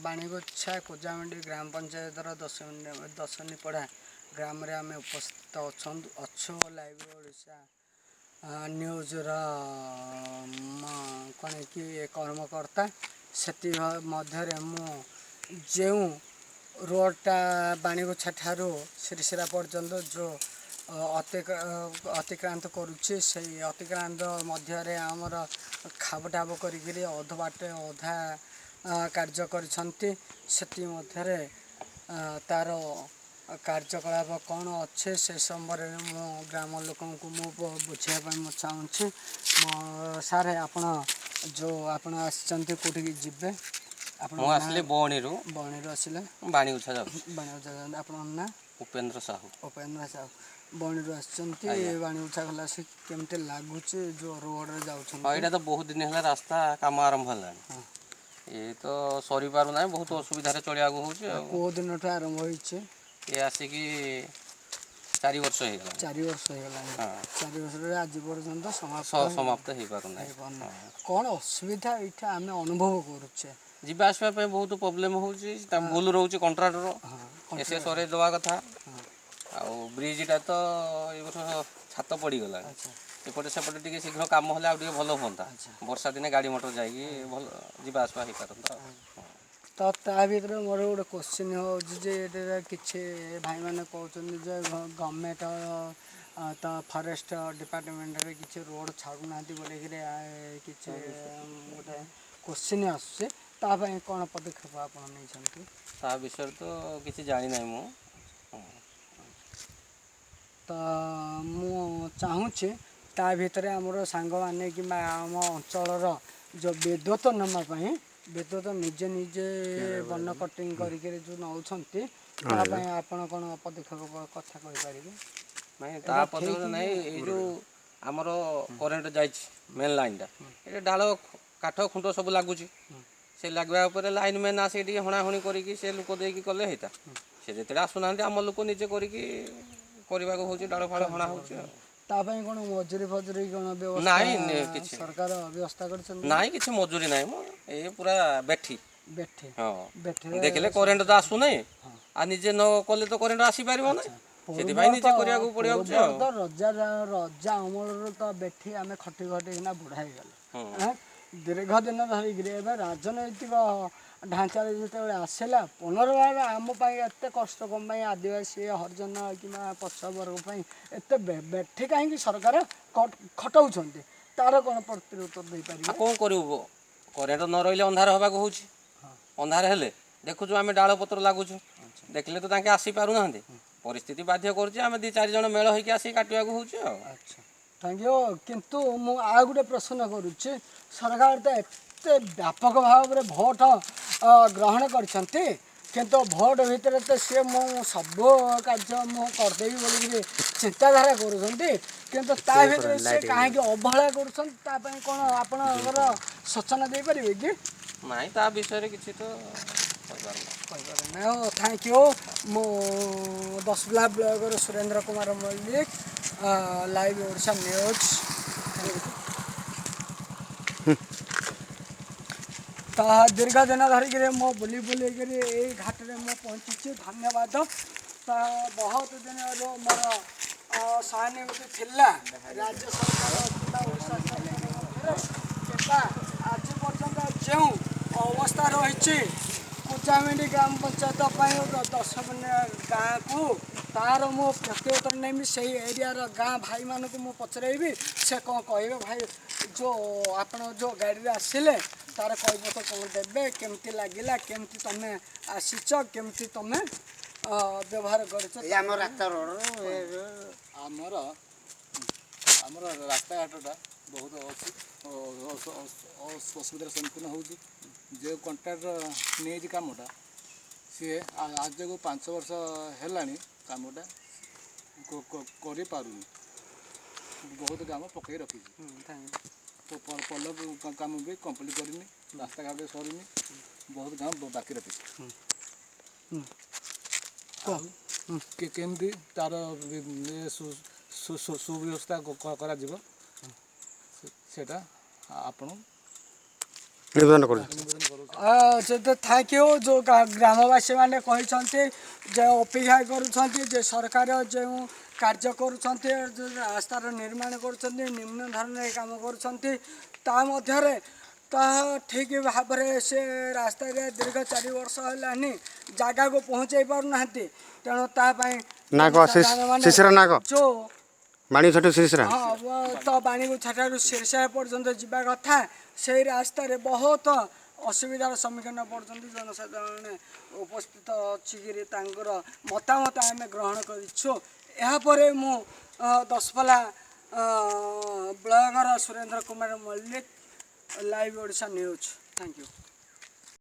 बाणीगोछा कोजामंडी ग्राम पंचायत दशनीपड़ा ग्राम रे आम उपस्थित अच्छु लाइव ओडिशा न्यूज कौन कि कर्मकर्ता से मध्य जो रोडटा बाणीगोछा ठारू श्रीशिरा पर्यंत जो अतिक्रांत करुचे से अतिक्रांत मध्य आमर खाब टाब कर अध बाटे अधा कार्य करछंती सेति मध्य तार कार्यकलाप कौन अच्छे से समय मो ग्राम लोक बुझाई चाहूँगी सार आपण जो आपण आसचंती कोठी जीवे आसले बणी आसले बाणीगोछा आपन ना उपेन्द्र साहू बणी आसचंती बाणीगोछा गला से केमते लागुच जो रोड रे जाउछन एटा तो बहुत दिन है रास्ता काम आरंभ है ये तो सरी पार ना बहुत असुविधा चलिया को दिन आरंभ होइछे ये आसिकी 4 वर्ष हो गला 4 वर्ष हो गला 4 वर्ष रे आज पर्यंत समाप्त हो पार ना कौन असुविधा इठा आमे अनुभव करूछे जीवा आसवा पे बहुत प्रॉब्लम होउची भूल रोचे कंट्राक्टर एसे सरे दवा कथा आ ब्रिजटा तो ये वर्ष छात पड़ी गला एपटे सेपटे टिके शीघ्र काम हले आ टिके भलो होंता वर्षा दिने गाड़ी मोटर जाई भल जीवा आसवा ही पारंता तो ता भीतर मोर गोटे क्वेश्चन हो जे किछि भाई माने कहउछन जे गवर्नमेंट तो फॉरेस्ट डिपार्टमेंट रे किछि रोड छाडू नांती बोले कि किछि गोटे क्वेश्चन आसे ता पय कोन पदक्षेप आपण नै छंती ता विषय तो किछि जानि नै मु तो मु चाहूचे ता भीतर हमरो सांग माने कि आम अंचल जो विद्युत नमा पय विद्युत निजे निजे वन कटिंग करके जो नौछंती ता पय आपण कोन पदक्षेप कथा कहि परिबे नहीं ता पदक्षेप नै ए जो हमरो करंट जाई मेन लाइन टा ए डालो काठ खुंट सब लागुची से लगवा ऊपर लाइन मैन आसे हणा हणी करी से लोक देकी कले हेता से जेते आसुना आम लोक निजे करी करबा को होची डालो फाळ हणा होची ता पय कोन मजूरी फजूरी कोन व्यवस्था नाही किछि सरकार व्यवस्था करछन नाही किछि मजूरी नाही मो ए पूरा बैठी बैठे हां बैठे देखले करंट तो आसु नै आ निजे न कले तो करंट आसी पारिबो नै सेति भाई निजे करिया को पड़िया होची तो रजा अमल तो बैठी आमे खटी खटी ना बुढ़ाई गले दीर्घ दिन धरिक राजनैतिक ढांचा जो आसला पुनर्बार आम एत कष्ट कम आदिवासी हरिजन कि पछ वर्ग एत बेठी कहीं सरकार खटाऊँ तार कौन प्रतिउत्तर दे पार कौन करूँ करेन्ट न रही अंधार हवा हो अंधार हेले देखुचु आम डाल पत्र लगुचु देखले तो आसी पार ना परिस्थिति बाध्य कर दी चार जन मेल होकर आसी काटा हो थैंक यू किंतु मु आ गोटे प्रश्न करुच्ची सरकार तो एत व्यापक भाव में भोट ग्रहण करछंती किंतु भोट भितर तो सी मु सब कार्य मु करदेवी बोल चिंताधारा करुँच किंतु ता भीतर से कहीं अवहेला कर कौन आपणकर सूचना दे पारे कि नहीं ता विषय किसी तो थैंक यू मु दसबला blogger Surendra Kumar Mallik live Odisha news तो दीर्घ दिन धरिक मो बुली बुली घाट में मु पहुँची धन्यवाद तो बहुत दिन मोर सहानुभूति थिला राज्य सरकार आज पर्यंत जो अवस्था रही कोजामेंडी ग्राम पंचायत 10 गाँ को तार मो प्रत्युत्तर नेमी से एरिया गाँ भाई मान को मु पचरइबी से कौन कहे भाई जो आपण जो गाड़ी आसिले तार कह तो कौन देवे केमती लगिला केमती तुम आसीच केमती तुम व्यवहार कर रास्ता घाटा बहुत असुविधार सम्मुखीन हो जो कंट्राक्टर नहीं कामटा सी आज को 5 वर्ष है कामटा कर बहुत काम पकई रखी तो पल काम भी कंप्लीट करनी रास्ता घाट सरूनी बहुत काम बाकी रखी केमती तार सुव्यवस्था करा सेटा आपण ନିବେଦନ କରୁଛୁ। ଯେତେ ଥ୍ୟାଙ୍କ ୟୁ ଯେଉଁ ଗ୍ରାମବାସୀ ମାନେ କହିଛନ୍ତି ଯେ ଅପେକ୍ଷା କରୁଛନ୍ତି ଯେ ସରକାର ଯେଉଁ କାର୍ଯ୍ୟ କରୁଛନ୍ତି ରାସ୍ତାର ନିର୍ମାଣ କରୁଛନ୍ତି ନିମ୍ନ ଧରଣରେ କାମ କରୁଛନ୍ତି ତା ମଧ୍ୟରେ ତାହା ଠିକ୍ ଭାବରେ ସେ ରାସ୍ତାରେ ଦୀର୍ଘ 4 ବର୍ଷ ହେଲାନି ଜାଗାକୁ ପହଞ୍ଚାଇ ପାରୁନାହାନ୍ତି ତେଣୁ ତା ପାଇଁ ନା କହ ଶିଶିର ନା କହ ଯେଉଁ ବାଣୀ ଛୋଟ ଶିଶିରା ହଁ ତ ବାଣୀଗୁଚ୍ଛା ଠାରୁ ସିରସା ପର୍ଯ୍ୟନ୍ତ ଯିବା କଥା ସେଇ ରାସ୍ତାରେ ବହୁତ ଅସୁବିଧାର ସମ୍ମୁଖୀନ ପଡ଼ୁଛନ୍ତି ଜନସାଧାରଣ ଉପସ୍ଥିତ ଅଛିକିରି ତାଙ୍କର ମତାମତ ଆମେ ଗ୍ରହଣ କରିଛୁ। ଏହାପରେ ମୁଁ ଦଶପଲ୍ଲା ବ୍ଲକର Surendra Kumar Mallick live Odisha news. Thank you.